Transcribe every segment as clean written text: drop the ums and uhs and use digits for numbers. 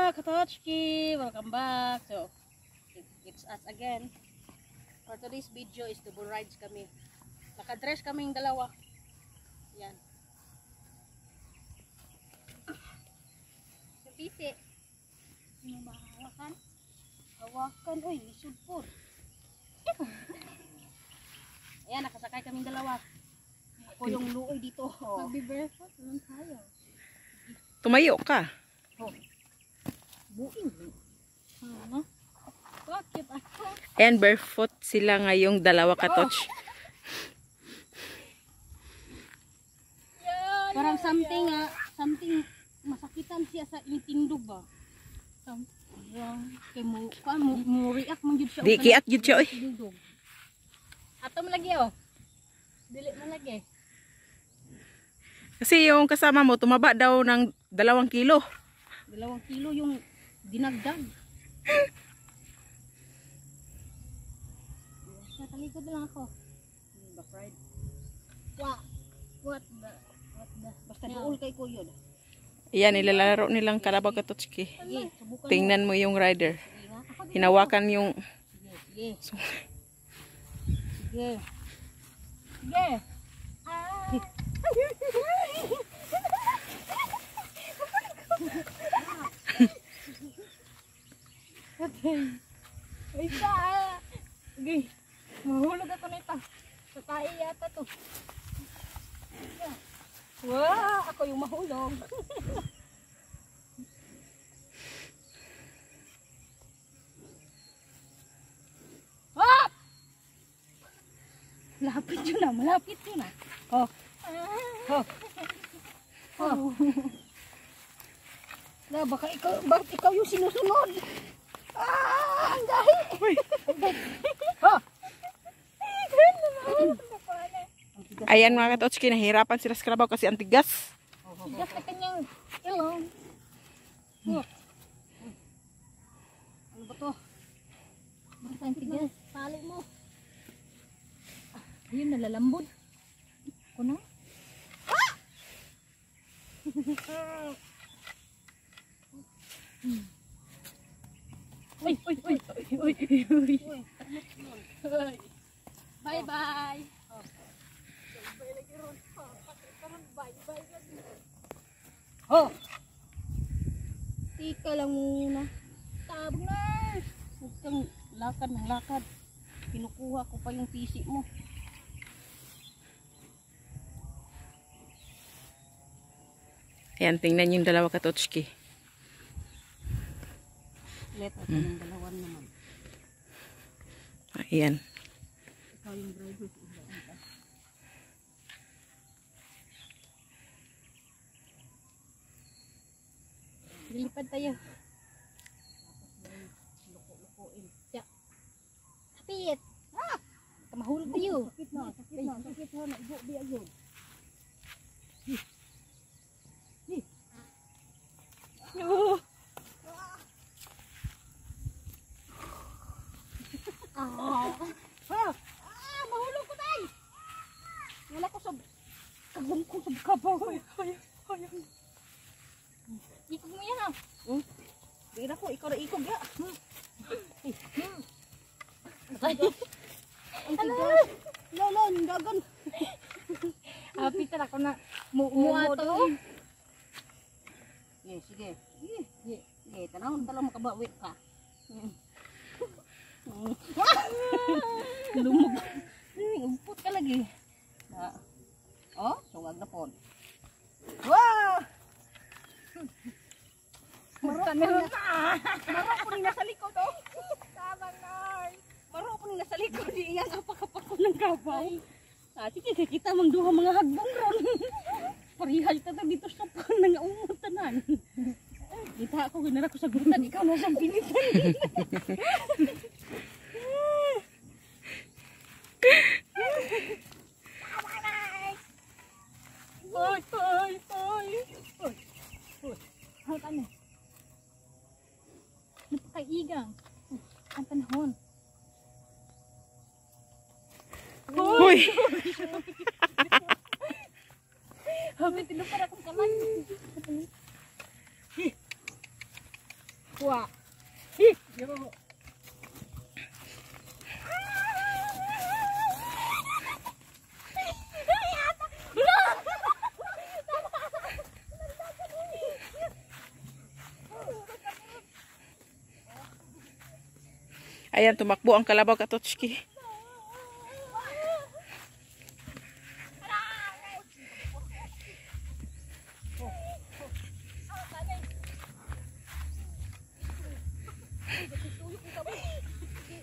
Katochki! Welcome back. So, it's us again. For today's video is double rides kami. Nakadress kaming dalawa. Yan. Kapisi. Sino ba hawakan? Hawakan. Uy, lisod po. Ayan, nakasakay kaming dalawa. Ako yung luoy dito. Magbe-barefoot naman tayo. Tumayo ka. Oh. Buing. Ano? Bakit ako? And barefoot sila ngayong dalawa katoch. Parang something masakitan siya sa intindog ba? Kay mo react man jud siya. Di kiat jud siya oy. Ato man lagi oh. Dili man lagi. Kasi yung kasama mo tumaba daw ng 2 kilo. 2 kilo yung dinagdag. Natalikod na lang ako. Back ride. What the? Basta doon kay Kuyo. Iyan, nilalaro nilang kalabaw katochki. Sige, subukan mo. Tingnan mo yung rider. Sige nga. Hinawakan yung... Sige. Sige. Sige. Isa! Okay. Mahulog ako nito. Sa tayo yata to. Wow! Ako yung mahulog. Hop! Malapit yun na. Malapit yun na. Oh. Oh. Oh. Na, bakit ikaw yung sinusunod? Ang dahi! Oh! Ayan mga katochki, nahirapan sila sa kalabaw kasi ang tigas. Tigas na kanyang ilong. Oh. Ano ba to? Basta ang tigas. Tali mo. Ayun, nalalambod. Ako na. Uy! Bye-bye! Oh! Tika lang muna. Tabog na! Huwag kang lakad ng lakad. Kinukuha ko pa yung pisi mo. Ayan, tingnan yung 2 katochki. Let ako ng 2 naman. Ayan. Ikaw yung driver. Lilipad tayo. Luko-lukoin. Siya. Kapit! Ah! Kamahulog tayo. Sakit na. Sakit na. Igo, biya yun. Mahulog ko tayo. Wala ko sa kagong ko sa kabaw. Ikog mo yan ah. Di na ko, ikaw na ikog ya. Ang tigas. Lolo, dagan. Apitan ako na. Muha Muato. to. Sige. Sige, tanawin tala makabawit ka. Lumog. Umpot ka lagi. Oh, sungag na po. Wow! Maro ko ni nasa likod oh. Tama na. Maro ko ni nasa likod. Iyan apakapak ko ng gabaw. Sige, kita mang duha mga hagbong ron. Parihal ta dito sa pan nga umutanan. Kita ako ginara ko sa gutan, ikaw na sa pinitan. Hawak ano? Napakaigang. Ang panahon. Uy! Habi, tinupar akong kamay. Wah. Yo. Ayan, tumakbo ang kalabaw Katotski.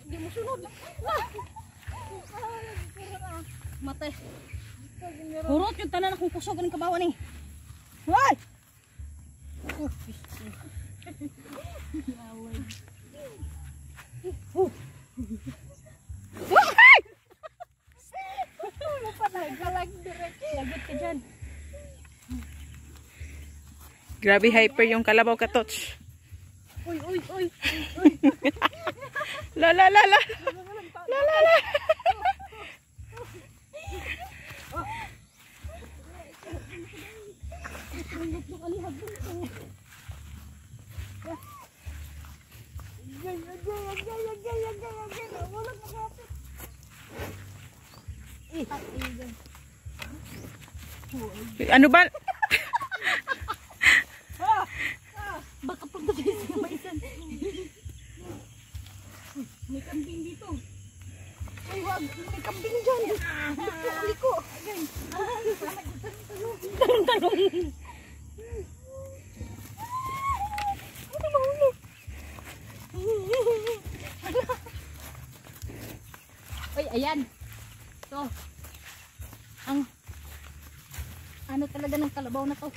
Di mo sunod. Mate. Hurot yung tanan akong kusog ng kabawan eh. Hoy! Lagot ka dyan. Grabe hyper yung kalabaw Katots. Uy, uy, uy. La la la la. La la la. Ano ba? Baka pagdagay siya maisan. May kambing dito. Ay, wag. May kambing dyan. Liko. Talong. Ano mahulog? Uy, ayan. Ito. Ang ano talaga ng kalabaw na to.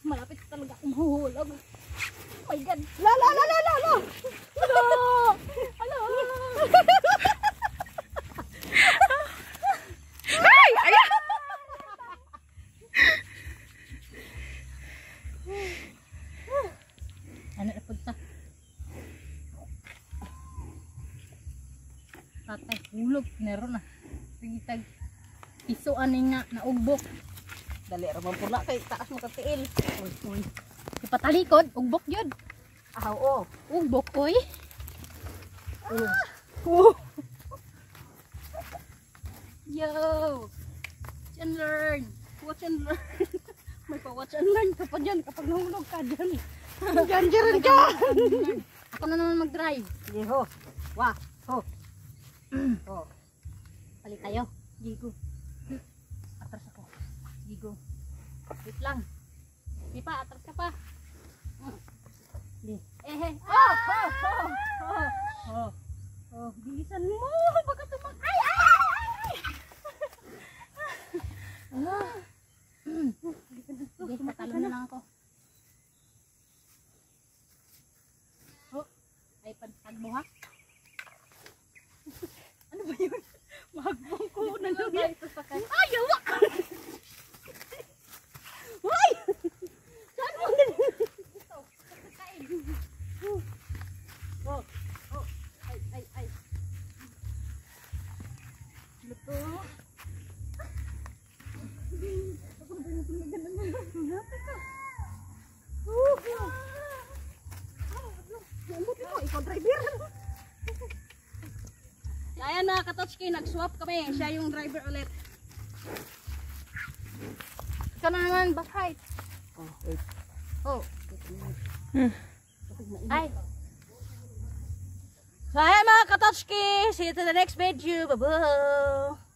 Malapit talaga akong mahuhulog. Oh my God. La la la la la la. Hello. Ay! Ayan! Ano na punta? Tatay, hulog. Meron na. Pagitag. Piso aning nga naugbok. Dali ramang pula kay taas mo katiil. Uy, uy. Ipatalikod, ugbok yun. Ah, oo. Ugbok, oy. Yo! Watch and learn. Watch and learn. May pa-watch and learn ka pa dyan kapag nahulog ka dyan. Dyan, dyan, dyan. Ako na naman mag-drive. Sige, ho. Wah, ho. Ho. Palit tayo. Gigo. Atras ako. Gigo. Wait lang. Di pa, atras ka pa. Di. Oh, oh, oh, oh, oh. Oh, bilisan mo. Baka tumak. Ay, ay, ay, ay. Sige, patalo na lang ako. Oh, ay pagbo ha. Ano ba yun? Mahagbong ko na lang yan. Ay, yawak! Uy! Saan mo na? Ito, pagkain. Oh, oh, ay, ay, ay. Luto. Ako na ba yung tumagan naman? Napit ka. Ikaw driver. Ayan na, Katotski, nag-swap kami. Siya yung driver ulit. Ikaw na naman, back height. Oh, wait. Oh. Ay. So, ayan mga Katotski. See you to the next video. Bye-bye.